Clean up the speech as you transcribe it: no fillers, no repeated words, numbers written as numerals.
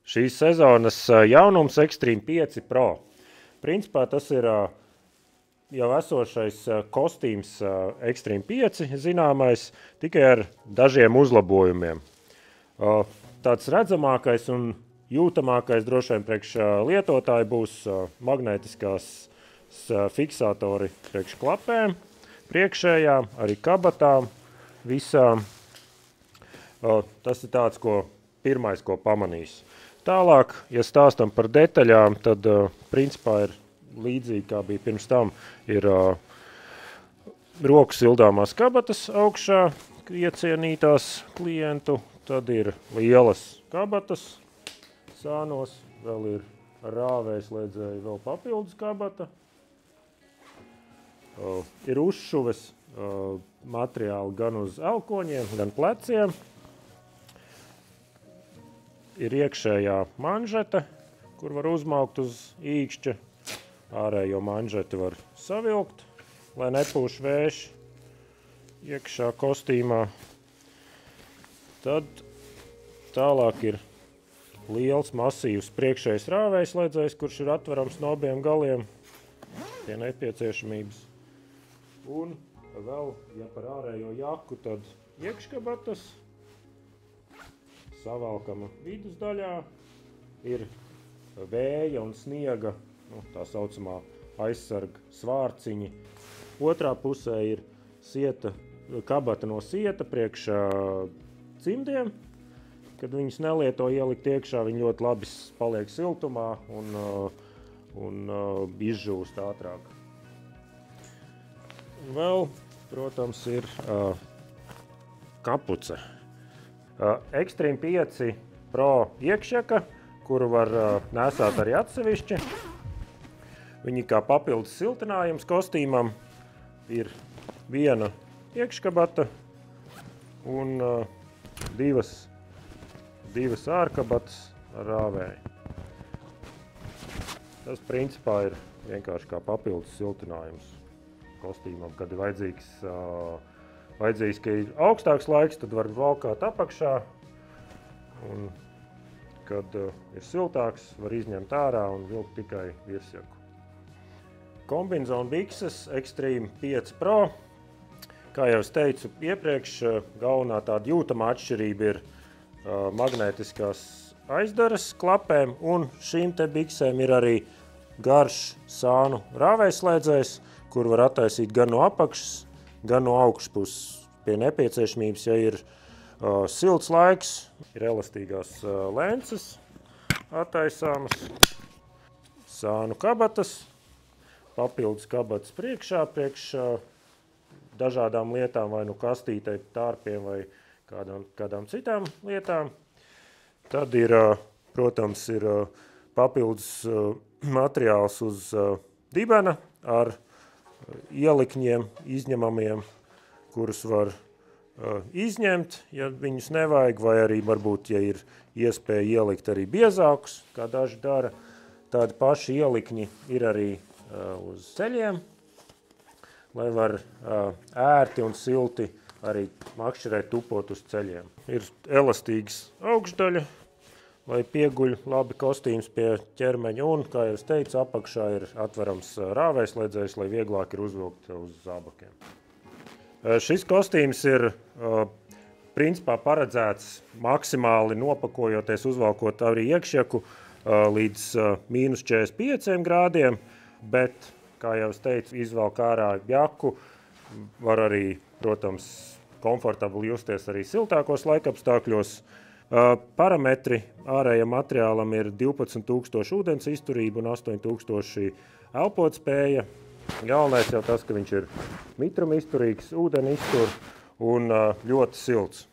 Šīs sezonas jaunums Extreme 5 Pro. Principā tas ir jau esošais kostīms Extreme 5, zināmais, tikai ar dažiem uzlabojumiem. Tāds redzamākais un jūtamākais droši vien priekš lietotāji būs magnētiskās fiksatori priekš klapēm, priekšējām, arī kabatām, visām. Tas ir tāds, pirmais, ko pamanīs. Tālāk, ja stāstam par detaļām, tad principā ir līdzīgi, kā bija pirms tam, ir roku sildāmās kabatas augšā, iecienītās klientu, tad ir lielas kabatas sānos, vēl ir rāvējslēdzēji vēl papildus kabata, ir uzšuves materiāli gan uz elkoņiem, gan pleciem. Ir iekšējā manžete, kur var uzmaukt uz īkšķa. Ārējo manžeti var savilkt, lai nepūš vējš iekšā kostīmā. Tad tālāk ir liels, masīvs priekšējais rāvējslēdzējs, kurš ir atverams no abiem galiem pie nepieciešamības. Un vēl, ja par ārējo jaku, tad iekškabatas. Savalkama vidusdaļā ir vēja un sniega, tā saucamā aizsarga svārciņi. Otrā pusē ir kabata no sieta priekš cimdiem. Kad viņus nelieto ielikt iekšā, viņi ļoti labi paliek siltumā un izžūst ātrāk. Vēl, protams, ir kapuce. Extreme 5 Pro iekšjaka, kuru var nesāt arī atsevišķi. Viņi kā papildus siltinājums kostīmam ir viena iekškabata un divas ārkabatas ar rāvēju. Tas principā ir vienkārši kā papildus siltinājums kostīmam, kad ir vajadzīgs, ka ir augstāks laiks, tad var valkāt apakšā, un kad ir siltāks, var izņemt ārā un vilkt tikai virsjaku. Kombinzona bikses Extreme 5 Pro. Kā jau es teicu iepriekš, galvenā tāda jūtamā atšķirība ir magnētiskās aizdaras klapēm, un šīm te biksēm ir arī garš sānu rāvējslēdzējs, kur var attaisīt gan no apakšas, gan no augšpuses pie nepieciešamības, ja ir silts laiks, ir elastīgās lences attaisāmas, sānu kabatas, papildus kabatas priekš dažādām lietām, vai nu kastītei, tārpiem vai kādām citām lietām. Tad ir, protams, ir papildus materiāls uz dibena ar ielikņiem izņemamiem, kurus var izņemt, ja viņus nevajag, vai arī varbūt, ja ir iespēja ielikt arī biezākus, kā daži dara. Tādi paši ielikņi ir arī uz ceļiem, lai var ērti un silti arī makšķerēt tupot uz ceļiem. Ir elastīgs augšdaļa, lai pieguļ labi kostīms pie ķermeņa, un, kā jau es teicu, apakšā ir atverams rāvējslēdzējs, lai vieglāk ir uzvilkt uz zābakiem. Šis kostīms ir principā paredzēts maksimāli nopakojoties, uzvalkot arī iekšjaku līdz -45 grādiem, bet, kā jau es teicu, izvelk ārā jaku, var arī, protams, komfortabli justies arī siltākos laikapstākļos. Parametri ārējiem materiālam ir 12,000 ūdens izturība un 8,000 elpotspēja. Galvenais jau tas, ka viņš ir mitruma izturīgs, ūdeni iztur un ļoti silts.